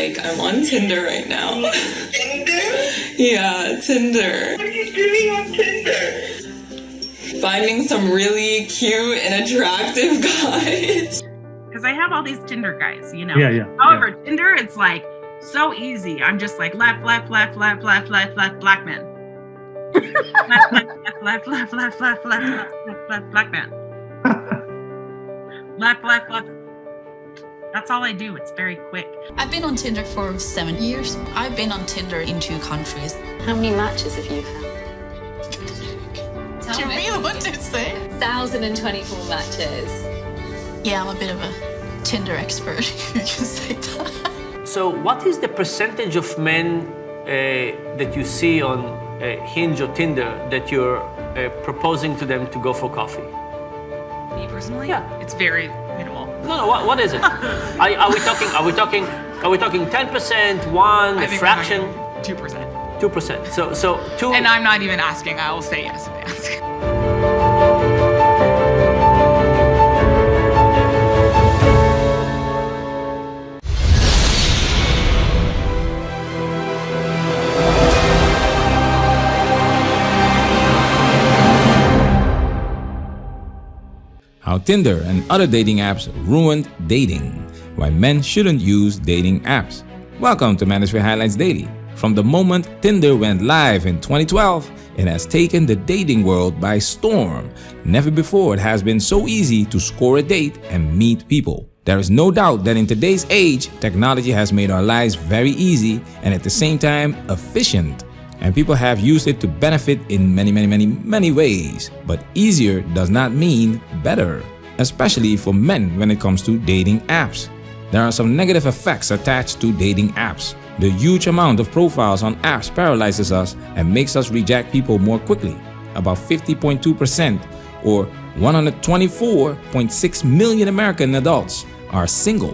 like I'm on Tinder right now. Tinder? Yeah, Tinder. What are you doing on Tinder? Finding some really cute and attractive guys. Because I have all these Tinder guys, you know. Yeah. However, Tinder, it's like so easy. I'm just like left, black men. left, black man. Left. That's all I do. It's very quick. I've been on Tinder for 7 years. I've been on Tinder in 2 countries. How many matches have you had? Do you really want to say? 1,024 matches. Yeah, I'm a bit of a Tinder expert. You can say that. So what is the percentage of men that you see on Hinge or Tinder that you're proposing to them to go for coffee? Me personally? Yeah. It's very minimal. No. What is it? Are we talking 10%, one, I a think fraction? 2%. 2%. So 2. And I'm not even asking. I will say yes if they ask. How Tinder and other dating apps ruined dating. Why men shouldn't use dating apps. Welcome to Manosphere Highlights Daily. From the moment Tinder went live in 2012, it has taken the dating world by storm. Never before it has been so easy to score a date and meet people. There is no doubt that in today's age, technology has made our lives very easy and at the same time efficient. And people have used it to benefit in many ways. But easier does not mean better, especially for men when it comes to dating apps. There are some negative effects attached to dating apps. The huge amount of profiles on apps paralyzes us and makes us reject people more quickly. About 50.2% or 124.6 million American adults are single.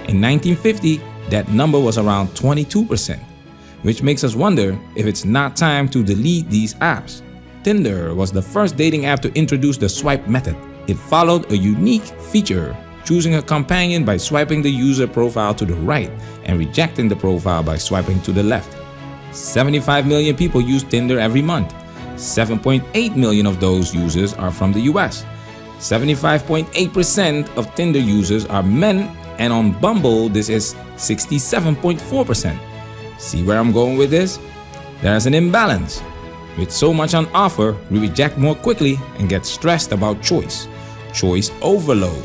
In 1950, that number was around 22%. Which makes us wonder if it's not time to delete these apps. Tinder was the first dating app to introduce the swipe method. It followed a unique feature, choosing a companion by swiping the user profile to the right and rejecting the profile by swiping to the left. 75 million people use Tinder every month. 7.8 million of those users are from the US. 75.8% of Tinder users are men, and on Bumble this is 67.4%. See where I'm going with this? There's an imbalance. With so much on offer, we reject more quickly and get stressed about choice. Choice overload.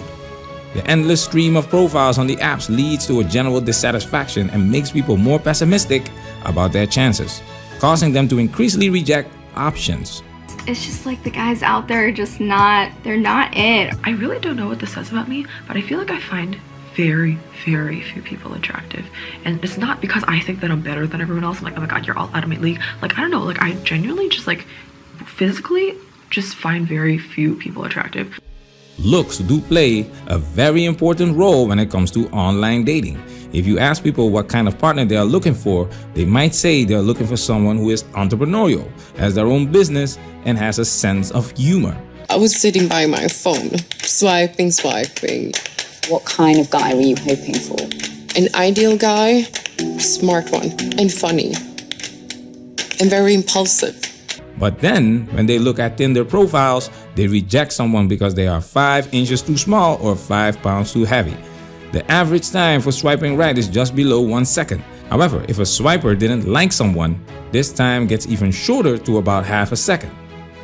The endless stream of profiles on the apps leads to a general dissatisfaction and makes people more pessimistic about their chances, causing them to increasingly reject options. It's just like the guys out there are just they're not it. I really don't know what this says about me, but I feel like I find very few people attractive. And it's not because I think that I'm better than everyone else. I'm like, oh my god, you're all out of my league. Like, I don't know, like I genuinely just like physically just find very few people attractive. Looks do play a very important role when it comes to online dating. If you ask people what kind of partner they are looking for, they might say they are looking for someone who is entrepreneurial, has their own business, and has a sense of humor. I was sitting by my phone, swiping. What kind of guy were you hoping for? An ideal guy, smart one, and funny, and very impulsive. But then, when they look at Tinder profiles, they reject someone because they are 5 inches too small or 5 pounds too heavy. The average time for swiping right is just below 1 second. However, if a swiper didn't like someone, this time gets even shorter to about half a second.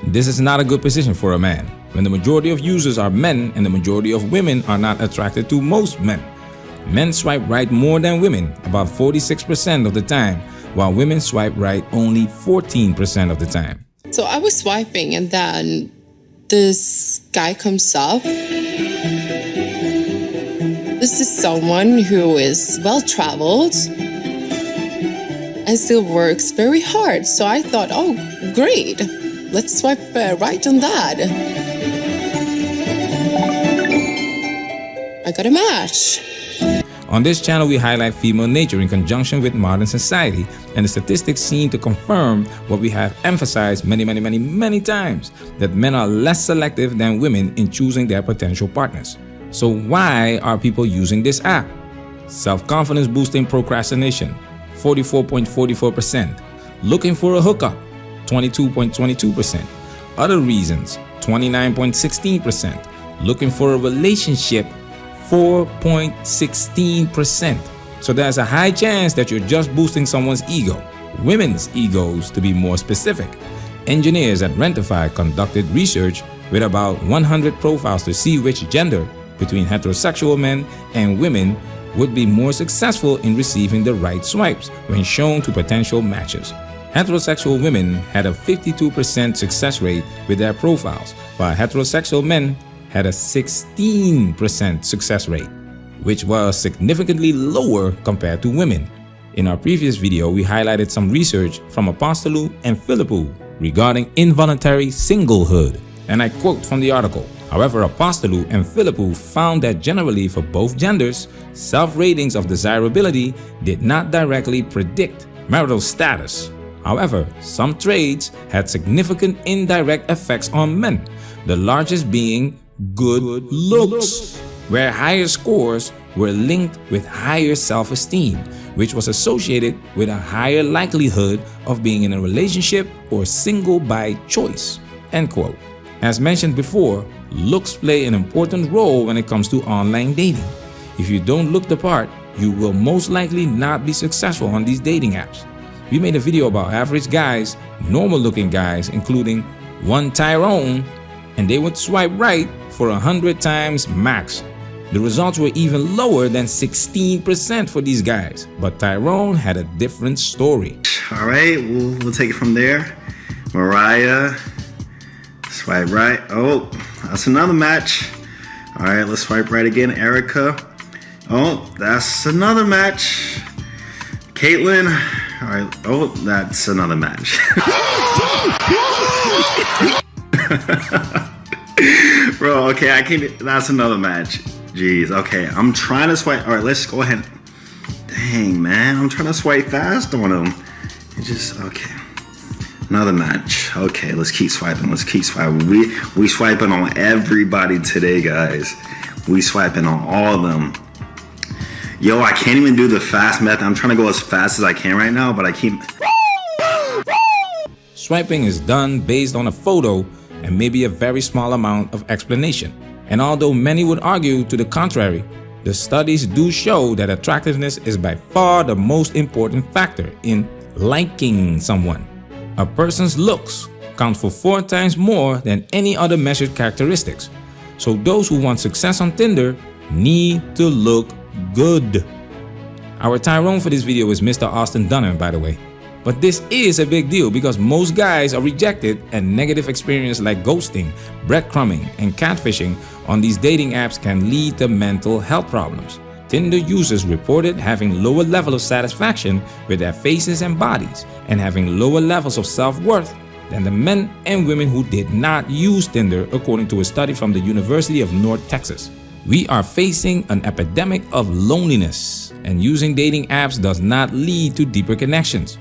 This is not a good position for a man, when the majority of users are men and the majority of women are not attracted to most men. Men swipe right more than women, about 46% of the time, while women swipe right only 14% of the time. So I was swiping and then this guy comes up. This is someone who is well-traveled and still works very hard. So I thought, oh, great. Let's swipe right on that. I got a match. On this channel, we highlight female nature in conjunction with modern society, and the statistics seem to confirm what we have emphasized many times, that men are less selective than women in choosing their potential partners. So why are people using this app? self-confidence boosting procrastination, 44.44%, looking for a hookup, 22.22%, other reasons, 29.16%, looking for a relationship, 4.16%. So there's a high chance that you're just boosting someone's ego, women's egos to be more specific. Engineers at Rentify conducted research with about 100 profiles to see which gender between heterosexual men and women would be more successful in receiving the right swipes when shown to potential matches. Heterosexual women had a 52% success rate with their profiles, while heterosexual men had a 16% success rate, which was significantly lower compared to women. In our previous video, we highlighted some research from Apostolou and Philippou regarding involuntary singlehood, and I quote from the article. However, Apostolou and Philippou found that generally for both genders, self-ratings of desirability did not directly predict marital status. However, some traits had significant indirect effects on men, the largest being good looks, where higher scores were linked with higher self-esteem, which was associated with a higher likelihood of being in a relationship or single by choice. End quote. As mentioned before, looks play an important role when it comes to online dating. If you don't look the part, you will most likely not be successful on these dating apps. We made a video about average guys, normal looking guys, including one Tyrone, and they would swipe right for 100 times max. The results were even lower than 16% for these guys, but Tyrone had a different story. All right, we'll take it from there. Mariah, swipe right. Oh, that's another match. All right, let's swipe right again. Erica. Oh, that's another match. Caitlin. All right. Oh, that's another match. Bro, okay, I can't. That's another match. Jeez, okay, I'm trying to swipe. All right, let's go ahead. Dang, man, I'm trying to swipe fast on them. It just, okay. Another match. Okay, let's keep swiping. Let's keep swiping. We swiping on everybody today, guys. We swiping on all of them. Yo, I can't even do the fast method. I'm trying to go as fast as I can right now, but I keep... Swiping is done based on a photo and maybe a very small amount of explanation. And although many would argue to the contrary, the studies do show that attractiveness is by far the most important factor in liking someone. A person's looks count for 4 times more than any other measured characteristics. So those who want success on Tinder need to look good. Our Tyrone for this video is Mr. Austin Dunham, by the way. But this is a big deal because most guys are rejected, and negative experiences like ghosting, breadcrumbing, and catfishing on these dating apps can lead to mental health problems. Tinder users reported having lower level of satisfaction with their faces and bodies and having lower levels of self-worth than the men and women who did not use Tinder, according to a study from the University of North Texas. We are facing an epidemic of loneliness, and using dating apps does not lead to deeper connections.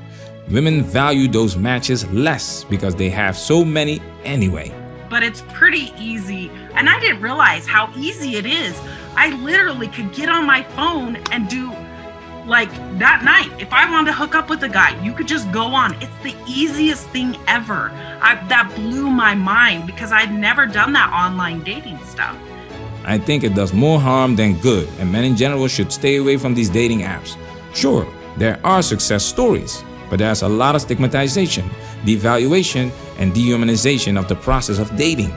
Women value those matches less because they have so many anyway. But it's pretty easy, and I didn't realize how easy it is. I literally could get on my phone and do, like, that night, if I wanted to hook up with a guy, you could just go on. It's the easiest thing ever. That blew my mind because I'd never done that online dating stuff. I think it does more harm than good, and men in general should stay away from these dating apps. Sure, there are success stories, but there's a lot of stigmatization, devaluation, and dehumanization of the process of dating.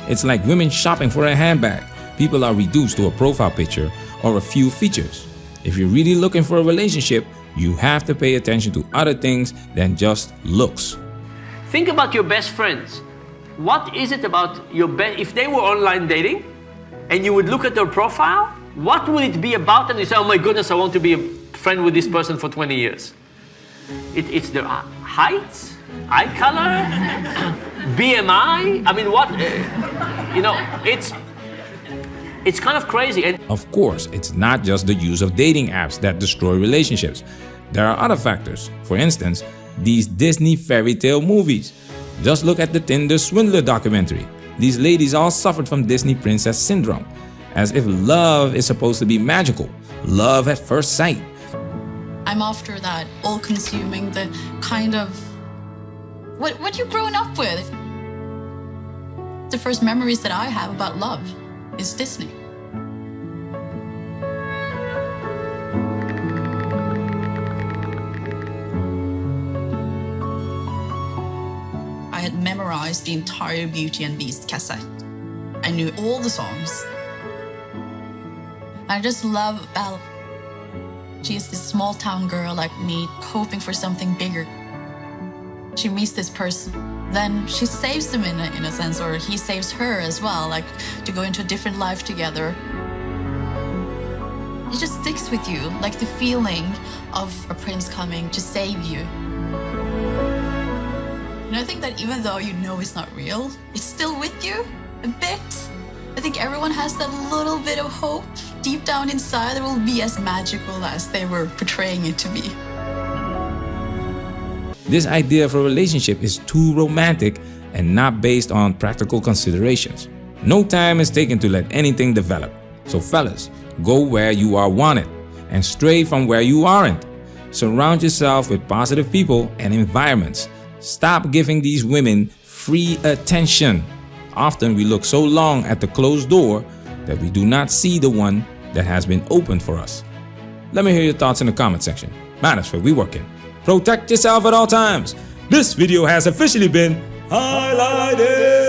It's like women shopping for a handbag. People are reduced to a profile picture or a few features. If you're really looking for a relationship, you have to pay attention to other things than just looks. Think about your best friends. What is it about your best, if they were online dating and you would look at their profile, what would it be about and you say, oh my goodness, I want to be a friend with this person for 20 years? It's their height, eye color, BMI. I mean, what? It's kind of crazy. And of course, it's not just the use of dating apps that destroy relationships. There are other factors. For instance, these Disney fairy tale movies. Just look at the Tinder Swindler documentary. These ladies all suffered from Disney princess syndrome. as if love is supposed to be magical, love at first sight. I'm after that all-consuming, the kind of what you've grown up with. The first memories that I have about love is Disney. I had memorized the entire Beauty and Beast cassette. I knew all the songs. I just love Belle. She's this small town girl like me, hoping for something bigger. She meets this person, then she saves him in a sense, or he saves her as well, like to go into a different life together. It just sticks with you, like the feeling of a prince coming to save you. And I think that even though you know it's not real, it's still with you a bit. I think everyone has that little bit of hope deep down inside that will be as magical as they were portraying it to be. This idea of a relationship is too romantic and not based on practical considerations. No time is taken to let anything develop. So fellas, go where you are wanted and stray from where you aren't. Surround yourself with positive people and environments. Stop giving these women free attention. Often we look so long at the closed door that we do not see the one that has been opened for us. Let me hear your thoughts in the comment section. Manosphere, we working. Protect yourself at all times. This video has officially been highlighted.